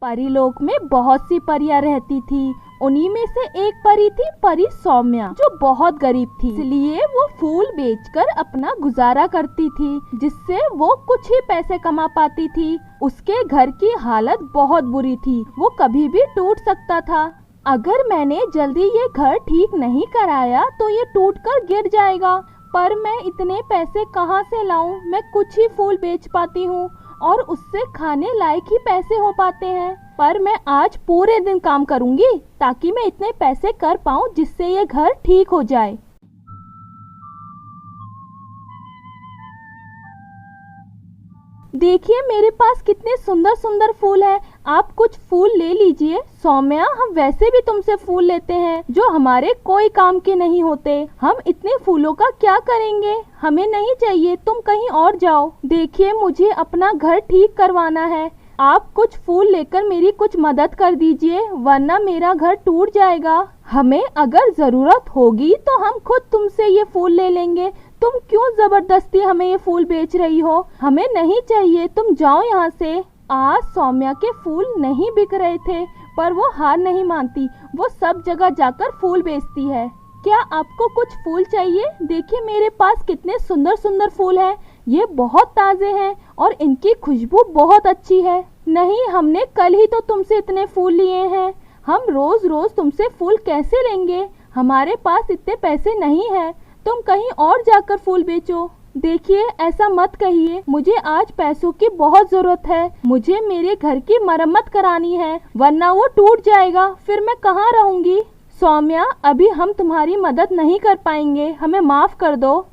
परीलोक में बहुत सी परियां रहती थी। उन्हीं में से एक परी थी परी सौम्या, जो बहुत गरीब थी, इसलिए वो फूल बेचकर अपना गुजारा करती थी, जिससे वो कुछ ही पैसे कमा पाती थी। उसके घर की हालत बहुत बुरी थी, वो कभी भी टूट सकता था। अगर मैंने जल्दी ये घर ठीक नहीं कराया तो ये टूटकर गिर जाएगा, पर मैं इतने पैसे कहाँ से लाऊं? मैं कुछ ही फूल बेच पाती हूँ और उससे खाने लायक ही पैसे हो पाते हैं। पर मैं आज पूरे दिन काम करूंगी ताकि मैं इतने पैसे कर पाऊं जिससे ये घर ठीक हो जाए। देखिए मेरे पास कितने सुंदर सुंदर फूल हैं, आप कुछ फूल ले लीजिए। सौम्या, हम वैसे भी तुमसे फूल लेते हैं जो हमारे कोई काम के नहीं होते। हम इतने फूलों का क्या करेंगे? हमें नहीं चाहिए, तुम कहीं और जाओ। देखिए मुझे अपना घर ठीक करवाना है, आप कुछ फूल लेकर मेरी कुछ मदद कर दीजिए, वरना मेरा घर टूट जाएगा। हमें अगर जरूरत होगी तो हम खुद तुमसे ये फूल ले लेंगे। तुम क्यों जबरदस्ती हमें ये फूल बेच रही हो? हमें नहीं चाहिए, तुम जाओ यहाँ से। आज सौम्या के फूल नहीं बिक रहे थे, पर वो हार नहीं मानती। वो सब जगह जाकर फूल बेचती है। क्या आपको कुछ फूल चाहिए? देखिए मेरे पास कितने सुंदर सुंदर फूल हैं। ये बहुत ताज़े हैं और इनकी खुशबू बहुत अच्छी है। नहीं, हमने कल ही तो तुमसे इतने फूल लिए हैं। हम रोज रोज तुमसे फूल कैसे लेंगे? हमारे पास इतने पैसे नहीं है, तुम कहीं और जाकर फूल बेचो। देखिए ऐसा मत कहिए, मुझे आज पैसों की बहुत जरूरत है। मुझे मेरे घर की मरम्मत करानी है, वरना वो टूट जाएगा, फिर मैं कहाँ रहूंगी। सौम्या, अभी हम तुम्हारी मदद नहीं कर पाएंगे, हमें माफ कर दो।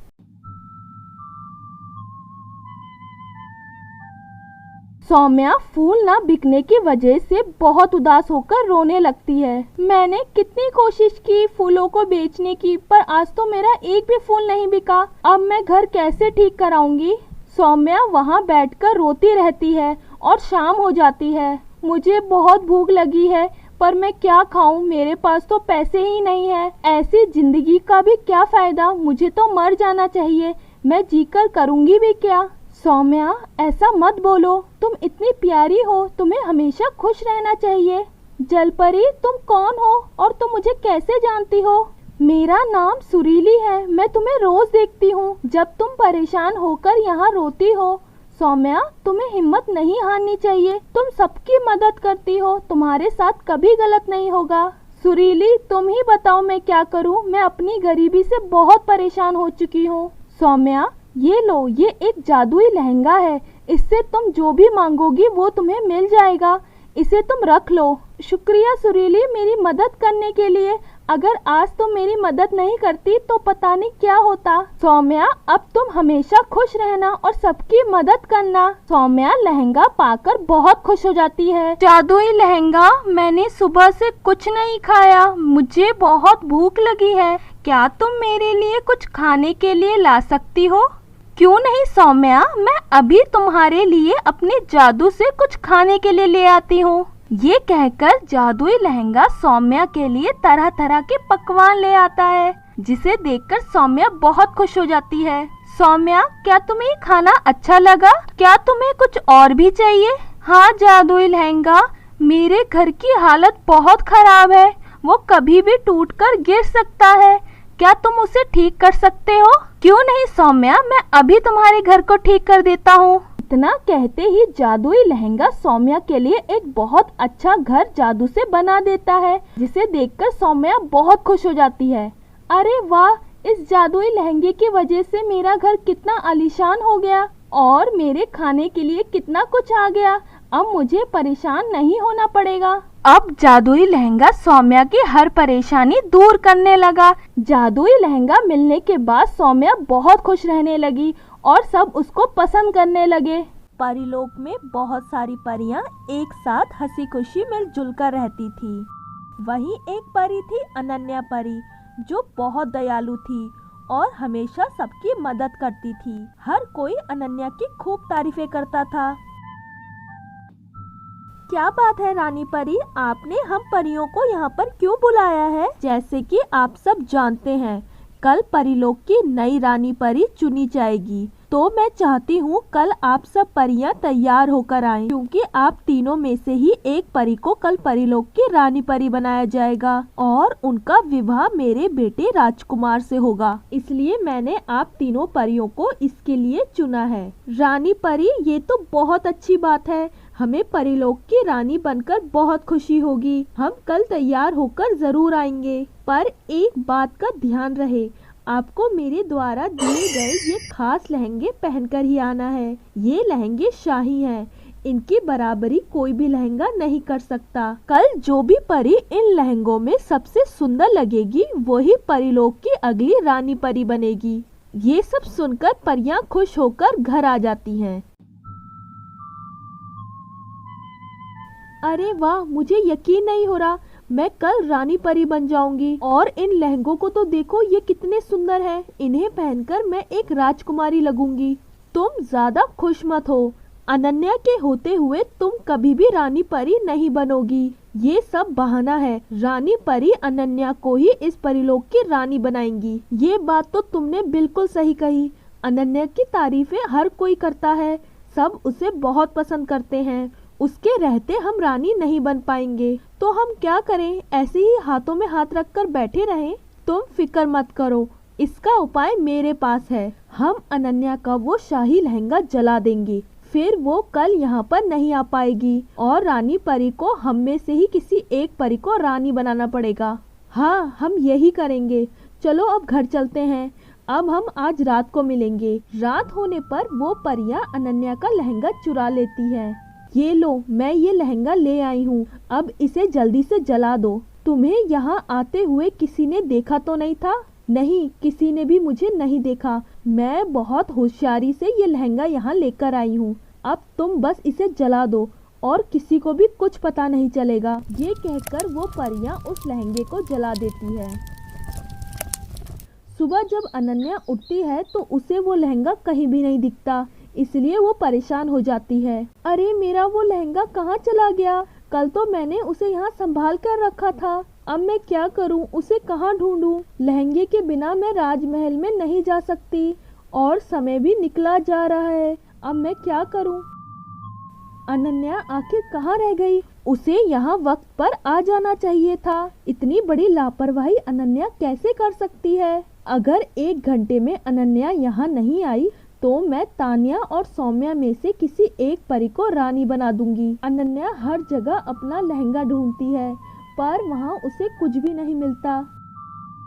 सौम्या फूल ना बिकने की वजह से बहुत उदास होकर रोने लगती है। मैंने कितनी कोशिश की फूलों को बेचने की, पर आज तो मेरा एक भी फूल नहीं बिका। अब मैं घर कैसे ठीक कराऊंगी? सौम्या वहाँ बैठकर रोती रहती है और शाम हो जाती है। मुझे बहुत भूख लगी है, पर मैं क्या खाऊं? मेरे पास तो पैसे ही नहीं है। ऐसी जिंदगी का भी क्या फायदा? मुझे तो मर जाना चाहिए, मैं जीकर करूंगी भी क्या? सौम्या, ऐसा मत बोलो, तुम इतनी प्यारी हो, तुम्हें हमेशा खुश रहना चाहिए। जलपरी, तुम कौन हो और तुम मुझे कैसे जानती हो? मेरा नाम सुरीली है, मैं तुम्हें रोज देखती हूँ जब तुम परेशान होकर यहाँ रोती हो। सौम्या, तुम्हें हिम्मत नहीं हारनी चाहिए, तुम सबकी मदद करती हो, तुम्हारे साथ कभी गलत नहीं होगा। सुरीली, तुम ही बताओ मैं क्या करूँ? मैं अपनी गरीबी से बहुत परेशान हो चुकी हूँ। सौम्या, ये लो, ये एक जादुई लहंगा है, इससे तुम जो भी मांगोगी वो तुम्हें मिल जाएगा, इसे तुम रख लो। शुक्रिया सुरीली मेरी मदद करने के लिए, अगर आज तुम मेरी मदद नहीं करती तो पता नहीं क्या होता। सौम्या, अब तुम हमेशा खुश रहना और सबकी मदद करना। सौम्या लहंगा पाकर बहुत खुश हो जाती है। जादुई लहंगा, मैंने सुबह से कुछ नहीं खाया, मुझे बहुत भूख लगी है, क्या तुम मेरे लिए कुछ खाने के लिए ला सकती हो? क्यों नहीं सौम्या, मैं अभी तुम्हारे लिए अपने जादू से कुछ खाने के लिए ले आती हूँ। ये कहकर जादुई लहंगा सौम्या के लिए तरह तरह के पकवान ले आता है, जिसे देखकर सौम्या बहुत खुश हो जाती है। सौम्या, क्या तुम्हें ये खाना अच्छा लगा? क्या तुम्हें कुछ और भी चाहिए? हाँ जादुई लहंगा, मेरे घर की हालत बहुत खराब है, वो कभी भी टूटकर गिर सकता है, क्या तुम उसे ठीक कर सकते हो? क्यों नहीं सौम्या, मैं अभी तुम्हारे घर को ठीक कर देता हूँ। इतना कहते ही जादुई लहंगा सौम्या के लिए एक बहुत अच्छा घर जादू से बना देता है, जिसे देखकर सौम्या बहुत खुश हो जाती है। अरे वाह, इस जादुई लहंगे की वजह से मेरा घर कितना आलीशान हो गया और मेरे खाने के लिए कितना कुछ आ गया। अब मुझे परेशान नहीं होना पड़ेगा। अब जादुई लहंगा सौम्या की हर परेशानी दूर करने लगा। जादुई लहंगा मिलने के बाद सौम्या बहुत खुश रहने लगी और सब उसको पसंद करने लगे। परीलोक में बहुत सारी परियां एक साथ हंसी खुशी मिलजुल कर रहती थी। वहीं एक परी थी अनन्या परी, जो बहुत दयालु थी और हमेशा सबकी मदद करती थी। हर कोई अनन्या की खूब तारीफें करता था। क्या बात है रानी परी, आपने हम परियों को यहाँ पर क्यों बुलाया है? जैसे कि आप सब जानते हैं, कल परीलोक की नई रानी परी चुनी जाएगी। तो मैं चाहती हूँ कल आप सब परियां तैयार होकर आएं, क्योंकि आप तीनों में से ही एक परी को कल परीलोक की रानी परी बनाया जाएगा और उनका विवाह मेरे बेटे राजकुमार से होगा। इसलिए मैंने आप तीनों परियों को इसके लिए चुना है। रानी परी, ये तो बहुत अच्छी बात है। हमें परीलोक की रानी बनकर बहुत खुशी होगी। हम कल तैयार होकर जरूर आएंगे, पर एक बात का ध्यान रहे, आपको मेरे द्वारा दिए गए ये खास लहंगे पहनकर ही आना है। ये लहंगे शाही हैं, इनकी बराबरी कोई भी लहंगा नहीं कर सकता। कल जो भी परी इन लहंगों में सबसे सुंदर लगेगी वही परीलोक की अगली रानी परी बनेगी। ये सब सुनकर परियां खुश होकर घर आ जाती हैं। अरे वाह, मुझे यकीन नहीं हो रहा मैं कल रानी परी बन जाऊंगी। और इन लहंगों को तो देखो, ये कितने सुंदर हैं। इन्हें पहनकर मैं एक राजकुमारी लगूंगी। तुम ज्यादा खुश मत हो, अनन्या के होते हुए तुम कभी भी रानी परी नहीं बनोगी। ये सब बहाना है। रानी परी अनन्या को ही इस परीलोक की रानी बनाएंगी। ये बात तो तुमने बिल्कुल सही कही। अनन्या की तारीफें हर कोई करता है, सब उसे बहुत पसंद करते हैं। उसके रहते हम रानी नहीं बन पाएंगे, तो हम क्या करें? ऐसे ही हाथों में हाथ रखकर बैठे रहें? तुम फिक्र मत करो, इसका उपाय मेरे पास है। हम अनन्या का वो शाही लहंगा जला देंगे, फिर वो कल यहाँ पर नहीं आ पाएगी और रानी परी को हम में से ही किसी एक परी को रानी बनाना पड़ेगा। हाँ, हम यही करेंगे। चलो अब घर चलते हैं। अब हम आज रात को मिलेंगे। रात होने पर वो परियां अनन्या का लहंगा चुरा लेती हैं। ये लो, मैं ये लहंगा ले आई हूँ, अब इसे जल्दी से जला दो। तुम्हें यहाँ आते हुए किसी ने देखा तो नहीं था? नहीं, किसी ने भी मुझे नहीं देखा। मैं बहुत होशियारी से ये लहंगा यहाँ लेकर आई हूँ। अब तुम बस इसे जला दो और किसी को भी कुछ पता नहीं चलेगा। ये कहकर वो परियां उस लहंगे को जला देती है। सुबह जब अनन्या उठती है तो उसे वो लहंगा कहीं भी नहीं दिखता, इसलिए वो परेशान हो जाती है। अरे, मेरा वो लहंगा कहाँ चला गया? कल तो मैंने उसे यहाँ संभाल कर रखा था। अब मैं क्या करूँ? उसे कहाँ ढूंढूं? लहंगे के बिना मैं राजमहल में नहीं जा सकती और समय भी निकला जा रहा है। अब मैं क्या करूँ? अनन्या आखिर कहाँ रह गई? उसे यहाँ वक्त पर आ जाना चाहिए था। इतनी बड़ी लापरवाही अनन्या कैसे कर सकती है? अगर 1 घंटे में अनन्या यहाँ नहीं आई तो मैं तान्या और सौम्या में से किसी एक परी को रानी बना दूंगी। अनन्या हर जगह अपना लहंगा ढूंढती है, पर वहाँ उसे कुछ भी नहीं मिलता।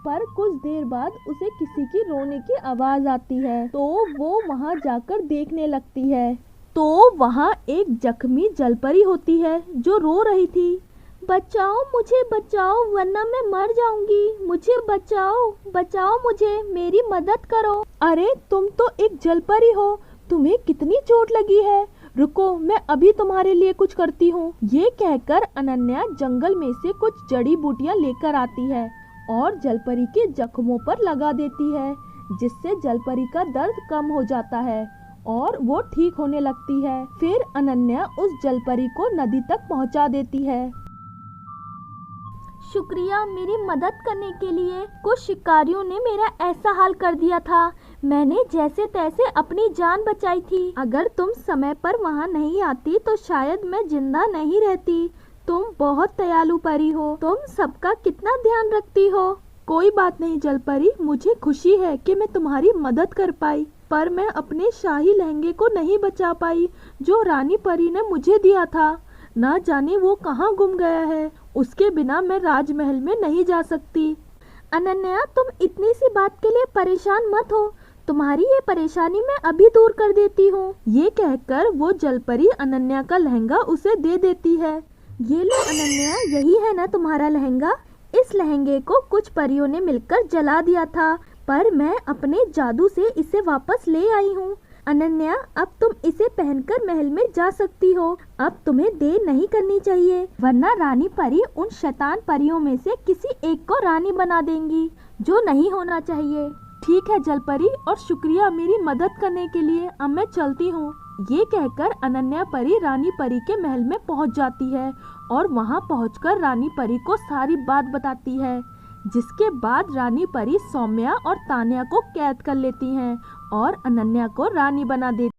पर कुछ देर बाद उसे किसी की रोने की आवाज आती है, तो वो वहाँ जाकर देखने लगती है। तो वहाँ एक जख्मी जलपरी होती है जो रो रही थी। बचाओ मुझे, बचाओ, वरना मैं मर जाऊंगी। मुझे बचाओ, बचाओ मुझे, मेरी मदद करो। अरे, तुम तो एक जलपरी हो, तुम्हें कितनी चोट लगी है? रुको, मैं अभी तुम्हारे लिए कुछ करती हूँ। ये कहकर अनन्या जंगल में से कुछ जड़ी बूटियाँ लेकर आती है और जलपरी के जख्मों पर लगा देती है, जिससे जलपरी का दर्द कम हो जाता है और वो ठीक होने लगती है। फिर अनन्या उस जलपरी को नदी तक पहुँचा देती है। शुक्रिया मेरी मदद करने के लिए। कुछ शिकारियों ने मेरा ऐसा हाल कर दिया था। मैंने जैसे तैसे अपनी जान बचाई थी। अगर तुम समय पर वहाँ नहीं आती तो शायद मैं जिंदा नहीं रहती। तुम बहुत दयालु परी हो, तुम सबका कितना ध्यान रखती हो। कोई बात नहीं जलपरी, मुझे खुशी है कि मैं तुम्हारी मदद कर पाई, पर मैं अपने शाही लहंगे को नहीं बचा पाई जो रानी परी ने मुझे दिया था। ना जाने वो कहाँ गुम गया है। उसके बिना मैं राजमहल में नहीं जा सकती। अनन्या, तुम इतनी सी बात के लिए परेशान मत हो। तुम्हारी ये परेशानी मैं अभी दूर कर देती हूँ। ये कहकर वो जलपरी अनन्या का लहंगा उसे दे देती है। ये लो अनन्या, यही है ना तुम्हारा लहंगा? इस लहंगे को कुछ परियों ने मिलकर जला दिया था, पर मैं अपने जादू से इसे वापस ले आई हूँ। अनन्या, अब तुम इसे पहनकर महल में जा सकती हो। अब तुम्हें देर नहीं करनी चाहिए, वरना रानी परी उन शैतान परियों में से किसी एक को रानी बना देंगी, जो नहीं होना चाहिए। ठीक है जलपरी, और शुक्रिया मेरी मदद करने के लिए। अब मैं चलती हूँ। ये कहकर अनन्या परी रानी परी के महल में पहुँच जाती है और वहाँ पहुँचकर रानी परी को सारी बात बताती है, जिसके बाद रानी परी सौम्या और तान्या को कैद कर लेती हैं और अनन्या को रानी बना देती।